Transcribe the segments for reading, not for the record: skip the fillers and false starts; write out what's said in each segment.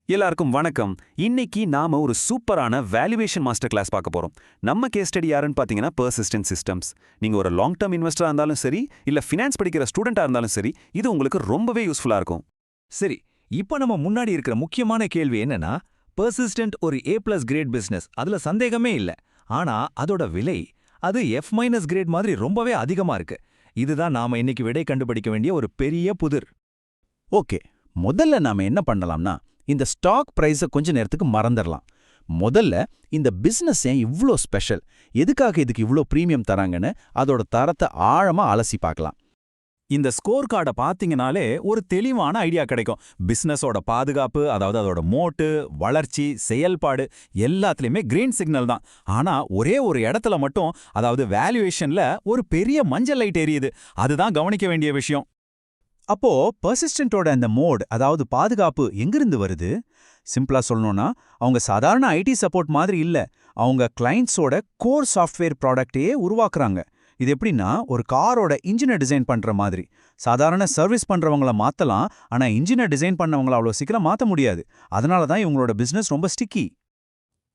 எல்லாருக்கும் வணக்கம். இன்னைக்கு நாம ஒரு சூப்பரான வேல்யூவேஷன் மாஸ்டர் கிளாஸ் பார்க்க போறோம். நம்ம கேஸ் ஸ்டடி யாருன்னு பாத்தீங்கன்னா பெர்சிஸ்டென்ட் சிஸ்டம்ஸ். நீங்க ஒரு லாங் டர்ம் இன்வெஸ்டரா இருந்தாலும் சரி, இல்ல ஃபினான்ஸ் படிக்கிற ஸ்டூடெண்டா இருந்தாலும் சரி, இது உங்களுக்கு ரொம்பவே யூஸ்ஃபுல்லா இருக்கும். சரி, இப்போ நம்ம முன்னாடி இருக்கிற முக்கியமான கேள்வி என்னன்னா, பெர்சிஸ்டென்ட் ஒரு A+ கிரேட் பிசினஸ், அதுல சந்தேகமே இல்ல. ஆனா அதோட விலை அது F- கிரேட் மாதிரி ரொம்பவே அதிகமா இருக்கு. இதுதான் நாம இன்னைக்கு விடை கண்டுபிடிக்க வேண்டிய ஒரு பெரிய புதிர். ஓகே, முதல்ல நாம என்ன பண்ணலாம்னா, இந்த ஸ்டாக் பிரைஸை கொஞ்ச நேரத்துக்கு மறந்துடலாம். முதல்ல இந்த பிசினஸ் ஏன் இவ்ளோ ஸ்பெஷல், எதுக்காக இதுக்கு இவ்ளோ பிரீமியம் தராங்கன்னு அதோட தரத்தை ஆழமா அலசி பார்க்கலாம். இந்த ஸ்கோர் கார்டை பார்த்தீங்கனாலே ஒரு தெளிவான ஐடியா கிடைக்கும். பிசினஸோட பாதுகாப்பு, அதாவது அதோட மோட்டு, வளர்ச்சி, செயல்பாடு எல்லாத்துலயுமே கிரீன் சிக்னல் தான். ஆனா ஒரே ஒரு இடத்துல மட்டும், அதாவது வேல்யூவேஷன்ல ஒரு பெரிய மஞ்சள் லைட் எரியுது. அதுதான் கவனிக்க வேண்டிய விஷயம். அப்போ பெர்சிஸ்டென்ட்டோட அந்த மோட், அதாவது பாதுகாப்பு எங்கிருந்து வருது? சிம்பிளா சொல்லணும்னா, அவங்க சாதாரண ஐடி சப்போர்ட் மாதிரி இல்ல, அவங்க கிளைண்ட்ஸோட கோர் சாஃப்ட்வேர் ப்ராடக்டையே உருவாக்குறாங்க. இது எப்படின்னா, ஒரு காரோட இன்ஜினை டிசைன் பண்ற மாதிரி. சாதாரண சர்வீஸ் பண்றவங்கள மாத்தலாம், ஆனா இன்ஜினை டிசைன் பண்ணவங்கள அவ்வளோ சீக்கிரம் மாத்த முடியாது. அதனால தான் இவங்களோட பிசினஸ் ரொம்ப ஸ்டிக்கி.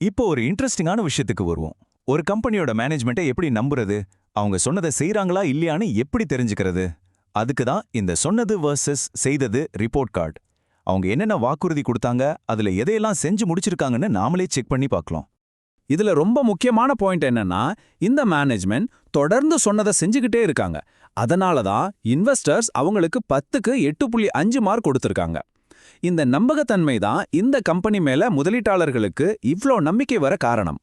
இப்போ ஒரு இன்ட்ரெஸ்டிங்கான விஷயத்துக்கு வருவோம். ஒரு கம்பெனியோட மேனேஜ்மெண்ட்டை எப்படி நம்புறது? அவங்க சொன்னதை செய்றாங்களா இல்லையான்னு எப்படி தெரிஞ்சுக்கிறது? அதுக்கு தான் இந்த சொன்னது வர்சஸ் செய்தது ரிப்போர்ட் கார்டு. அவங்க என்னென்ன வாக்குறுதி கொடுத்தாங்க, அதுல எதையெல்லாம் செஞ்சு முடிச்சிருக்காங்கன்னு நாமளே செக் பண்ணி பார்க்கலாம். இதுல ரொம்ப முக்கியமான பாயிண்ட் என்னன்னா, இந்த மேனேஜ்மெண்ட் தொடர்ந்து சொன்னதை செஞ்சுக்கிட்டே இருக்காங்க. அதனால தான் இன்வெஸ்டர்ஸ் அவங்களுக்கு 10க்கு 8.5 மார்க் கொடுத்திருக்காங்க. இந்த நம்பகத்தன்மை தான் இந்த கம்பெனி மேல முதலீட்டாளர்களுக்கு இவ்ளோ நம்பிக்கை வர காரணம்.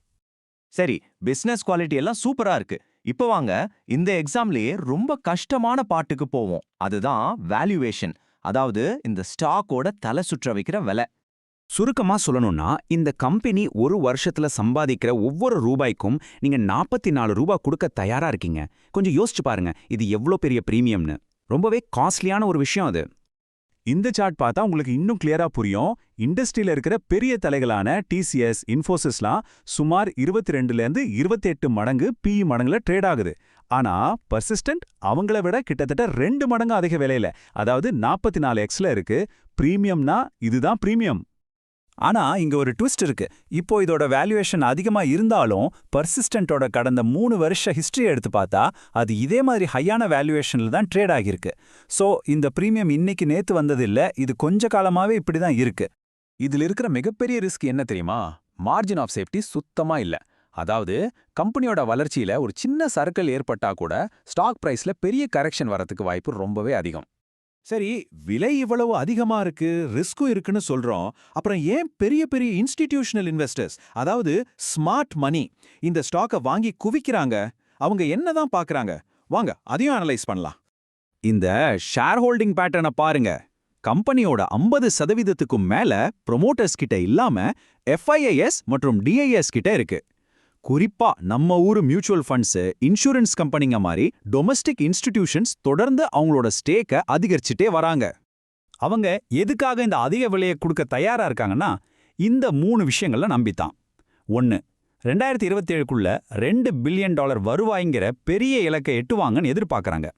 சரி, பிசினஸ் குவாலிட்டி எல்லாம் சூப்பரா இருக்கு. இப்போ வாங்க இந்த எக்ஸாம்லயே ரொம்ப கஷ்டமான பாட்டுக்கு போவோம். அதுதான் வேல்யூவேஷன், அதாவது இந்த ஸ்டாக்கோட தலை சுற்ற வைக்கிற விலை. சுருக்கமா சொல்லணும்னா, இந்த கம்பெனி ஒரு வருஷத்துல சம்பாதிக்கிற ஒவ்வொரு ரூபாய்க்கும் நீங்க 44 ரூபாய் கொடுக்க தயாரா இருக்கீங்க. கொஞ்சம் யோசிச்சு பாருங்க, இது எவ்வளோ பெரிய பிரீமியம்னு. ரொம்பவே காஸ்ட்லியான ஒரு விஷயம் அது. இந்த சார்ட் பார்த்தா உங்களுக்கு இன்னும் கிளியரா புரியும். இண்டஸ்ட்ரியில இருக்கிற பெரிய தலைகளான TCS, இன்ஃபோசிஸ்லாம் சுமார் 22லேருந்து 28 மடங்கு PE மடங்குல ட்ரேட் ஆகுது. ஆனா பெர்சிஸ்டென்ட் அவங்கள விட கிட்டத்தட்ட 2 மடங்கு அதிக விலையில, அதாவது 44xல இருக்கு. பிரீமியம்னா இதுதான் பிரீமியம். ஆனா இங்க ஒரு ட்விஸ்ட் இருக்கு. இப்போ இதோட வேல்யூவேஷன் அதிகமா இருந்தாலும் பெர்சிஸ்டென்ட்டோட கடந்த 3 வருஷ ஹிஸ்டரி எடுத்து பார்த்தா அது இதே மாதிரி ஹையான வேல்யூவேஷன்ல தான் ட்ரேட் ஆகியிருக்கு. சோ இந்த பிரீமியம் இன்னைக்கு நேத்து வந்ததில்ல, இது கொஞ்ச காலமாவே இப்படி தான் இருக்கு. இதுல இருக்கிற மிகப்பெரிய ரிஸ்க் என்ன தெரியுமா? மார்ஜின் ஆஃப் சேஃப்டி சுத்தமா இல்ல. அதாவது கம்பெனியோட வளர்ச்சியில ஒரு சின்ன சர்க்கிள் ஏற்பட்டா கூட ஸ்டாக் பிரைஸ்ல பெரிய கரெக்ஷன் வரதுக்கு வாய்ப்பு ரொம்பவே அதிகம். சரி, விலை இவ்வளவு அதிகமா இருக்கு, ரிஸ்க்கும் இருக்குன்னு சொல்றோம். அப்புறம் ஏன் பெரிய பெரிய இன்ஸ்டிடியூஷனல் இன்வெஸ்டர்ஸ், அதாவது ஸ்மார்ட் மணி, இந்த ஸ்டாக்கை வாங்கி குவிக்கிறாங்க? அவங்க என்னதான் பார்க்கறாங்க? வாங்க அதையும் அனலைஸ் பண்ணலாம். இந்த ஷேர் ஹோல்டிங் பேட்டர்னை பாருங்க. கம்பெனியோட 50%க்கும் மேல ப்ரொமோட்டர்ஸ் கிட்ட இல்லாம FIIs மற்றும் DIS கிட்ட இருக்கு. குறிப்பா நம்ம ஊரு மியூச்சுவல் ஃபண்ட்ஸ், இன்சூரன்ஸ் கம்பெனிங்க மாதிரி டொமஸ்டிக் இன்ஸ்டிடியூஷன்ஸ் தொடர்ந்து அவங்களோட ஸ்டேக்கை அதிகரிச்சுட்டே வராங்க. அவங்க எதுக்காக இந்த அதிக விலையை கொடுக்க தயாரா இருக்காங்கன்னா, இந்த 3 விஷயங்கள நம்பித்தான். 1, 2027க்குள்ள $2 பில்லியன் வருவாய்ங்கிற பெரிய இலக்கை எட்டுவாங்கன்னு எதிர்பார்க்கறாங்க.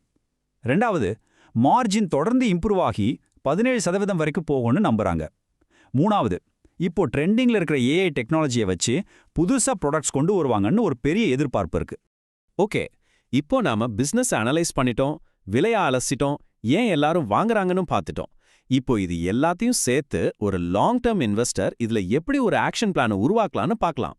2வது, மார்ஜின் தொடர்ந்து இம்ப்ரூவ் ஆகி 17% வரைக்கும் போகும்னு நம்புறாங்க. 3வது, இப்போ ட்ரெண்டிங்ல இருக்கிற AI டெக்னாலஜியை வச்சு புதுசா ப்ராடக்ட்ஸ் கொண்டு வருவாங்கன்னு ஒரு பெரிய எதிர்பார்ப்பு இருக்கு. ஓகே, இப்போ நாம பிசினஸ் அனலைஸ் பண்ணிட்டோம், விலைய அலசிட்டோம், ஏன் எல்லாரும் வாங்குறாங்கன்னு பார்த்துட்டோம். இப்போ இது எல்லாத்தையும் சேர்த்து ஒரு லாங் டர்ம் இன்வெஸ்டர் இதுல எப்படி ஒரு ஆக்ஷன் பிளானை உருவாக்கலாம்னு பார்க்கலாம்.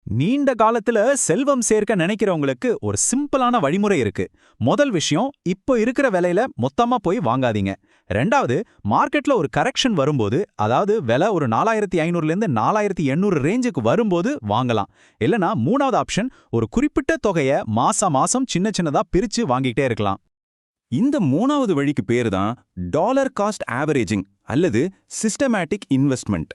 நீண்ட காலத்துல செல்வம் சேர்க்க நினைக்கிறவங்களுக்கு ஒரு சிம்பிளான வழிமுறை இருக்கு. முதல் விஷயம், இப்போ இருக்கிற விலையில மொத்தமா போய் வாங்காதீங்க. 2வது, மார்க்கெட்ல ஒரு கரெக்ஷன் வரும்போது, அதாவது விலை ஒரு 4500லேருந்து 4800 ரேஞ்சுக்கு வரும்போது வாங்கலாம். இல்லனா 3வது ஆப்ஷன், ஒரு குறிப்பிட்ட தொகையை மாசம் சின்ன சின்னதா பிரிச்சு வாங்கிட்டே இருக்கலாம். இந்த 3வது வழிக்கு பேரு தான் டாலர் காஸ்ட் ஆவரேஜிங் அல்லது சிஸ்டமேட்டிக் இன்வெஸ்ட்மெண்ட்.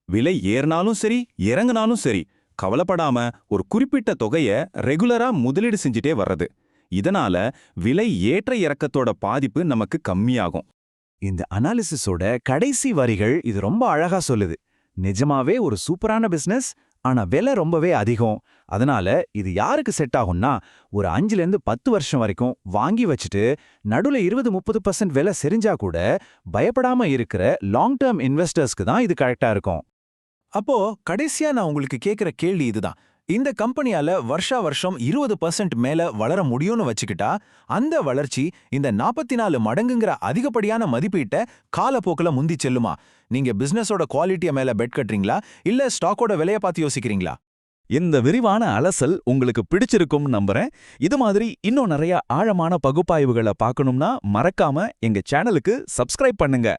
விலை ஏறினாலும் சரி, இறங்கினாலும் சரி, கவலைப்படாம ஒரு குறிப்பிட்ட தொகையை ரெகுலரா முதலீடு செஞ்சுட்டே வர்றது. இதனால விலை ஏற்ற இறக்கத்தோட பாதிப்பு நமக்கு கம்மியாகும். இந்த அனாலிசிஸோட கடைசி வரிகள் இது ரொம்ப அழகா சொல்லுது. நிஜமாவே ஒரு சூப்பரான பிசினஸ், ஆனா விலை ரொம்பவே அதிகம். அதனால இது யாருக்கு செட் ஆகும்னா, ஒரு 5லேருந்து 10 வருஷம் வரைக்கும் வாங்கி வச்சுட்டு நடுவுல 20-30% விலை செறிஞ்சா கூட பயப்படாம இருக்கிற லாங் டேர்ம் இன்வெஸ்டர்ஸ்க்கு தான் இது கரெக்டா இருக்கும். அப்போ கடைசியா நான் உங்களுக்கு கேக்குற கேள்வி இதுதான். இந்த கம்பெனியால வருஷா வருஷம் 20% மேல வளர முடியும்னு வச்சுக்கிட்டா, அந்த வளர்ச்சி இந்த 44 மடங்குங்கிற அதிகப்படியான மதிப்பீட்டை காலப்போக்குல முந்தி செல்லுமா? நீங்க பிசினஸோட குவாலிட்டிய மேல பெட் கட்டுறீங்களா, இல்ல ஸ்டாக்கோட விலைய பார்த்து யோசிக்கிறீங்களா? இந்த விரிவான அலசல் உங்களுக்கு பிடிச்சிருக்கும் நம்புறேன். இது மாதிரி இன்னும் நிறைய ஆழமான பகுப்பாய்வுகளை பார்க்கணும்னா மறக்காம எங்க சேனலுக்கு சப்ஸ்கிரைப் பண்ணுங்க.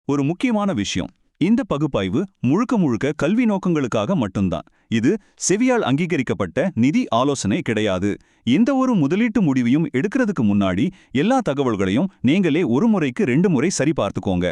ஒரு முக்கியமான விஷயம், இந்த பகுப்பாய்வு முழுக்க முழுக்க கல்வி நோக்கங்களுக்காக மட்டும்தான். இது செவியால் அங்கீகரிக்கப்பட்ட நிதி ஆலோசனை கிடையாது. எந்த ஒரு முதலீட்டு முடிவையும் எடுக்கிறதுக்கு முன்னாடி எல்லா தகவல்களையும் நீங்களே ஒரு முறைக்கு 2 முறை சரி பார்த்துக்கோங்க.